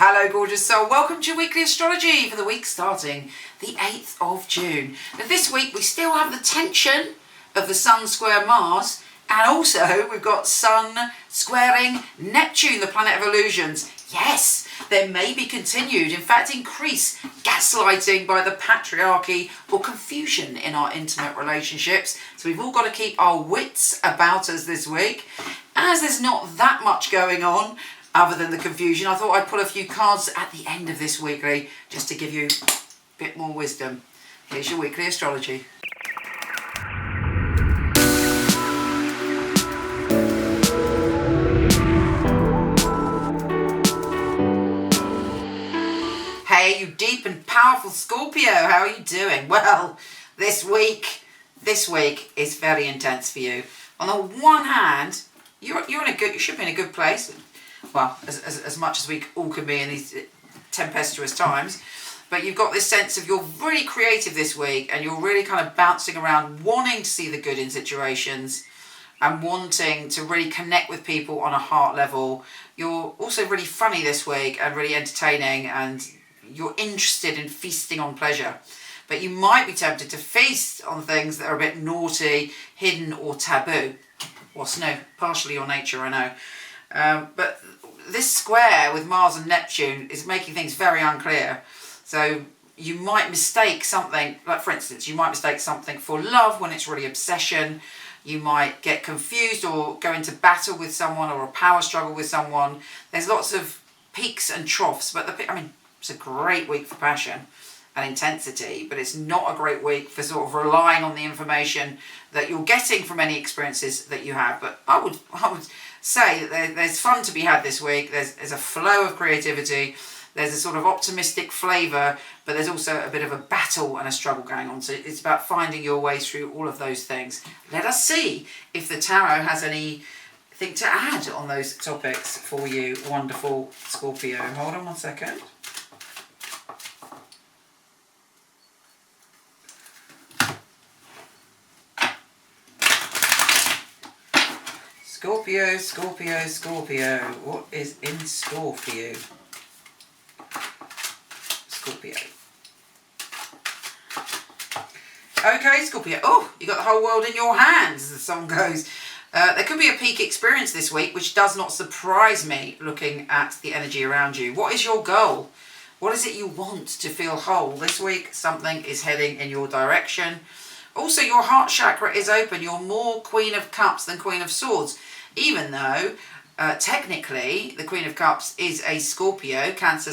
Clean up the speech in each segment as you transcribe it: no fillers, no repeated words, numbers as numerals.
Hello gorgeous soul, welcome to your weekly astrology for the week starting the 8th of June. Now this week we still have the tension of the Sun square Mars, and also we've got Sun squaring Neptune, the planet of illusions. Yes, there may be continued, in fact increased, gaslighting by the patriarchy or confusion in our intimate relationships. So we've all got to keep our wits about us this week. As there's not that much going on other than the confusion, I thought I'd put a few cards at the end of this weekly just to give you a bit more wisdom. Here's your weekly astrology. Hey, you deep and powerful Scorpio, how are you doing? Well, this week is very intense for you. On the one hand, you should be in a good place. Well, as much as we all can be in these tempestuous times, but you've got this sense of you're really creative this week and you're really kind of bouncing around, wanting to see the good in situations and wanting to really connect with people on a heart level. You're also really funny this week and really entertaining, and you're interested in feasting on pleasure. But you might be tempted to feast on things that are a bit naughty, hidden or taboo. What's partially your nature, I know. But this square with Mars and Neptune is making things very unclear. So you might mistake something, like for instance, you might mistake something for love when it's really obsession. You might get confused or go into battle with someone or a power struggle with someone. There's lots of peaks and troughs, but it's a great week for passion and intensity, but it's not a great week for sort of relying on the information that you're getting from any experiences that you have. But I would say that there's fun to be had this week. There's a flow of creativity. There's a sort of optimistic flavour, but there's also a bit of a battle and a struggle going on. So it's about finding your way through all of those things. Let us see if the tarot has anything to add on those topics for you, wonderful Scorpio. Hold on one second. Scorpio, Scorpio, Scorpio. What is in store for you? Scorpio. Okay, Scorpio. Oh, you got the whole world in your hands, as the song goes. There could be a peak experience this week, which does not surprise me looking at the energy around you. What is your goal? What is it you want to feel whole? This week, something is heading in your direction. Also, your heart chakra is open. You're more Queen of Cups than Queen of Swords, even though technically the Queen of Cups is a Scorpio, Cancer,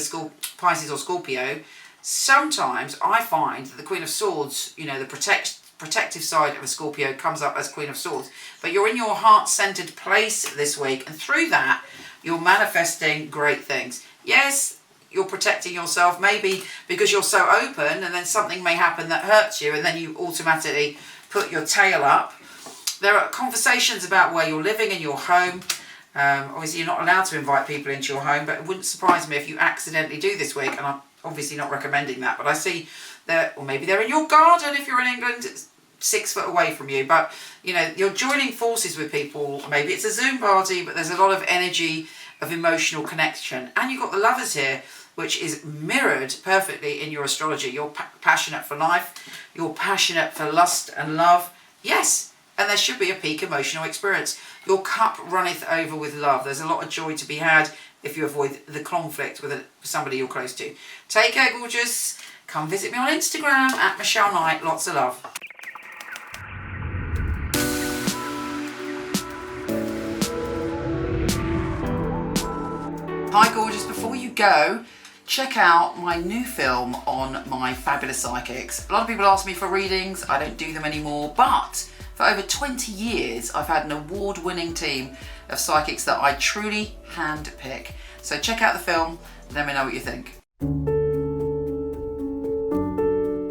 Pisces or Scorpio. Sometimes I find that the Queen of Swords, the protective side of a Scorpio comes up as Queen of Swords. But you're in your heart-centered place this week, and through that, you're manifesting great things. Yes, you're protecting yourself, maybe because you're so open, and then something may happen that hurts you, and then you automatically put your tail up. There are conversations about where you're living in your home. Obviously, you're not allowed to invite people into your home, but it wouldn't surprise me if you accidentally do this week, and I'm obviously not recommending that, but I see that, or maybe they're in your garden if you're in England, it's 6 foot away from you, but you're joining forces with people. Maybe it's a Zoom party, but there's a lot of energy of emotional connection. And you've got the Lovers here, which is mirrored perfectly in your astrology. You're passionate for life, you're passionate for lust and love. Yes, and there should be a peak emotional experience. Your cup runneth over with love. There's a lot of joy to be had if you avoid the conflict with somebody you're close to. Take care, gorgeous. Come visit me on Instagram at Michele Knight. Lots of love. Hi, gorgeous. Before you go, check out my new film on my fabulous psychics. A lot of people ask me for readings. I don't do them anymore, but for over 20 years, I've had an award-winning team of psychics that I truly hand-pick. So check out the film, let me know what you think.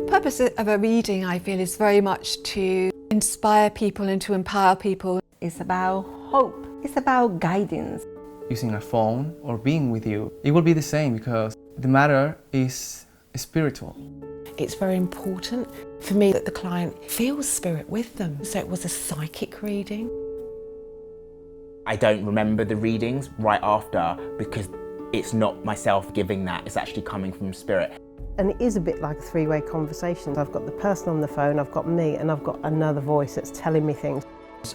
The purpose of a reading, I feel, is very much to inspire people and to empower people. It's about hope. It's about guidance. Using a phone or being with you, it will be the same because the matter is spiritual. It's very important for me that the client feels spirit with them. So it was a psychic reading. I don't remember the readings right after because it's not myself giving that, it's actually coming from spirit. And it is a bit like a three-way conversation. I've got the person on the phone, I've got me, and I've got another voice that's telling me things.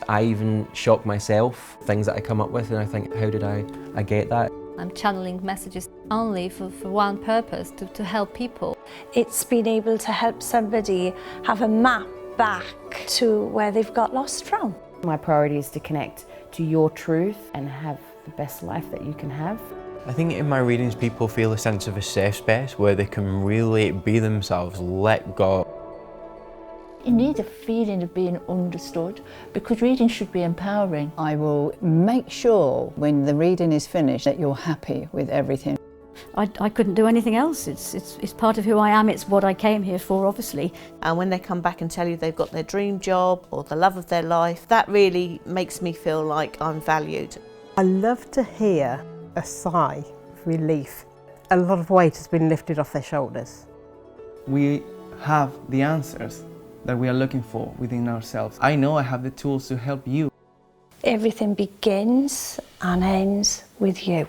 I even shock myself, things that I come up with, and I think, how did I get that? I'm channeling messages only for one purpose, to help people. It's been able to help somebody have a map back to where they've got lost from. My priority is to connect to your truth and have the best life that you can have. I think in my readings people feel a sense of a safe space where they can really be themselves, let go. You need a feeling of being understood because reading should be empowering. I will make sure when the reading is finished that you're happy with everything. I couldn't do anything else. It's part of who I am. It's what I came here for, obviously. And when they come back and tell you they've got their dream job or the love of their life, that really makes me feel like I'm valued. I love to hear a sigh of relief. A lot of weight has been lifted off their shoulders. We have the answers that we are looking for within ourselves. I know I have the tools to help you. Everything begins and ends with you.